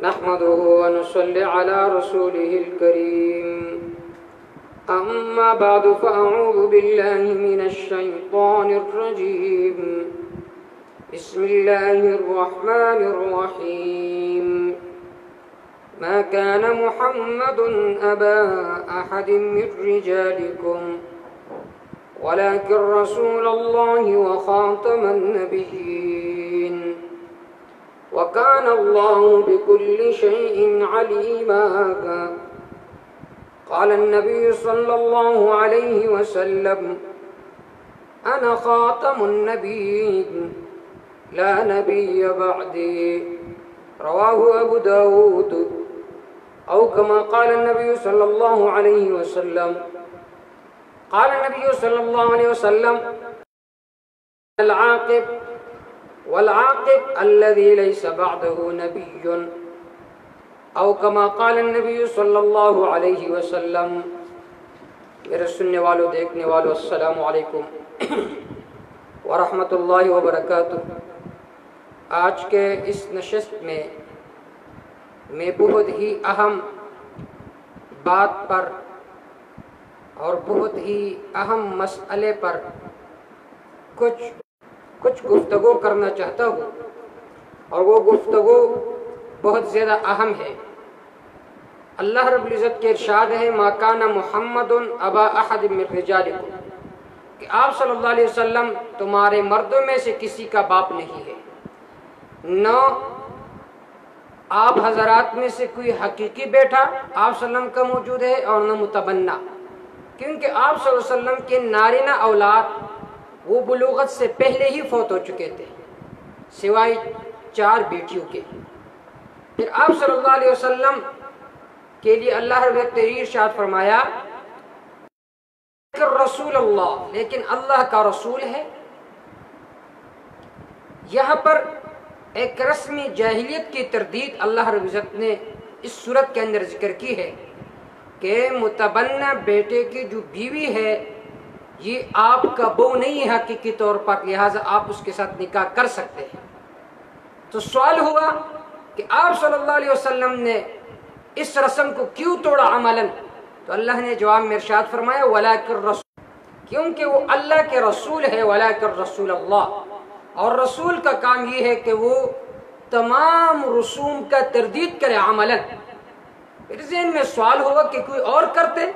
نحمده ونصلي على رسوله الكريم أما بعد فأعوذ بالله من الشيطان الرجيم بسم الله الرحمن الرحيم ما كان محمد أبا أحد من رجالكم ولكن رسول الله وخاتم النبيين وكان الله بكل شيء عليما قال النبي صلى الله عليه وسلم أنا خاتم النبيين لا نبي بعدي رواه أبو داود أو كما قال النبي صلى الله عليه وسلم قال النبي صلى الله عليه وسلم العاقب والعاقب الذي ليس بعده نبي او كما قال النبي صلی اللہ علیہ وسلم۔ میرے سننے والوں دیکھنے والوں السلام علیکم ورحمۃ اللہ وبرکاتہ۔ آج کے اس نشست میں بہت ہی اہم بات پر اور بہت ہی اہم مسئلے پر کچھ گفتگو کرنا چاہتا ہوں، اور وہ گفتگو بہت زیادہ اہم ہے۔ اللہ رب العزت کے ارشاد ہے ما کان محمد ابا احد من رجالکم، کہ آپ صلی اللہ علیہ وسلم تمہارے مردوں میں سے کسی کا باپ نہیں ہے، نہ آپ حضرات میں سے کوئی حقیقی بیٹا آپ صلی اللہ علیہ وسلم کا موجود ہے اور نہ متبنہ، کیونکہ آپ صلی اللہ علیہ وسلم کے نارینہ اولاد وہ بلوغت سے پہلے ہی فوت ہو چکے تھے سوائے 4 بیٹیوں کے۔ پھر آپ صلی اللہ علیہ وسلم کے لیے اللہ رب العزت نے ارشاد فرمایا کہ رسول اللہ، لیکن اللہ کا رسول ہے۔ یہاں پر ایک رسمی جاہلیت کی تردید اللہ رب العزت نے اس صورت کے اندر ذکر کی ہے کہ متبنہ بیٹے کی جو بیوی ہے یہ آپ کا بہو نہیں ہے حقیقی طور پر، لہٰذا آپ اس کے ساتھ نکاح کر سکتے ہیں۔ تو سوال ہوا کہ آپ صلی اللہ علیہ وسلم نے اس رسم کو کیوں توڑا عملاً؟ تو اللہ نے جواب میں ارشاد فرمایا وَلَٰكِن رسول، کیونکہ وہ اللہ کے رسول ہے، وَلَٰكِن رسول اللہ، اور رسول کا کام یہ ہے کہ وہ تمام رسوم کا تردید کرے عملاً۔ پھر ذہن میں سوال ہوا کہ کوئی اور کرتے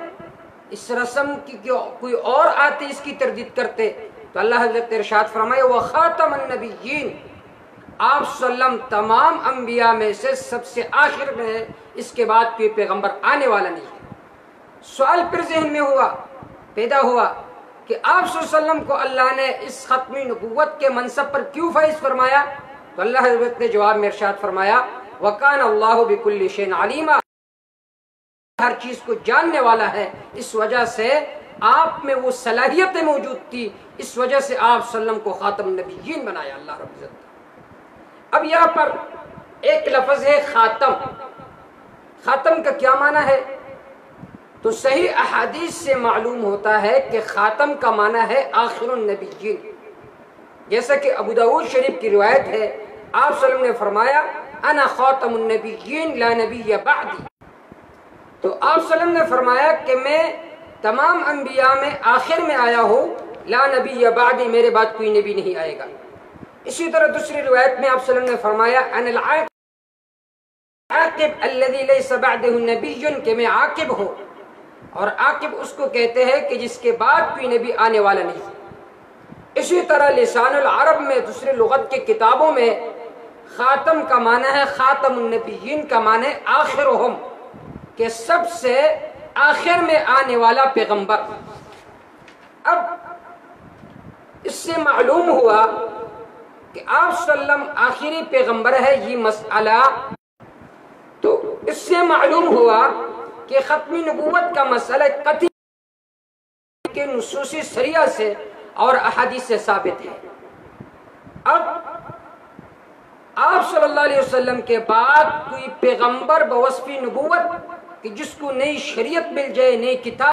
اس رسم کی، کوئی اور آتے اس کی تردید کرتے؟ تو اللہ حضرت ارشاد فرمائے وَخَاتَمَ النَّبِيِّينَ، آپ صلی اللہ علیہ وسلم تمام انبیاء میں سے سب سے آخر میں ہے، اس کے بعد کوئی پیغمبر آنے والا نہیں ہے۔ سوال پھر ذہن میں پیدا ہوا کہ آپ صلی اللہ علیہ وسلم کو اللہ نے اس ختمی نبوت کے منصب پر کیوں فائز فرمایا؟ تو اللہ حضرت نے جواب میں ارشاد فرمایا وَكَانَ اللَّهُ بِكُلِّ شَيْءٍ عَلِيمًا، ہر چیز کو جاننے والا ہے، اس وجہ سے آپ میں وہ صلاحیتیں موجود تھی، اس وجہ سے آپ صلی اللہ علیہ وسلم کو خاتم النبیین بنایا اللہ رب العزت۔ اب یہاں پر ایک لفظ ہے خاتم، خاتم کا کیا معنی ہے؟ تو صحیح احادیث سے معلوم ہوتا ہے کہ خاتم کا معنی ہے آخر النبیین، جیسا کہ ابو داؤد شریف کی روایت ہے، آپ صلی اللہ علیہ وسلم نے فرمایا انا خاتم النبیین لا نبی بعدی، تو آپ صلی اللہ علیہ وسلم نے فرمایا کہ میں تمام انبیاء میں آخر میں آیا ہوں، لا نبی بعدی، میرے بعد کوئی نبی نہیں آئے گا۔ اسی طرح دوسری روایت میں آپ صلی اللہ علیہ وسلم نے فرمایا ان العاقب الذی لیس بعدہ نبی، کہ میں عاقب ہوں، اور عاقب اس کو کہتے ہیں کہ جس کے بعد کوئی نبی آنے والا نہیں۔ اسی طرح لسان العرب میں دوسری لغت کے کتابوں میں خاتم کا معنی ہے، خاتم النبیین کا معنی ہے آخرہم، کہ سب سے آخر میں آنے والا پیغمبر۔ اب اس سے معلوم ہوا کہ آپ صلی اللہ علیہ وسلم آخری پیغمبر ہے، یہ مسئلہ، تو اس سے معلوم ہوا کہ ختمی نبوت کا مسئلہ قطعی کے نصوص صریحہ سے اور احادیث سے ثابت ہے۔ اب آپ صلی اللہ علیہ وسلم کے بعد کوئی پیغمبر بوصف نبوت کہ جس کو نئی شریعت مل جائے، نئی کتاب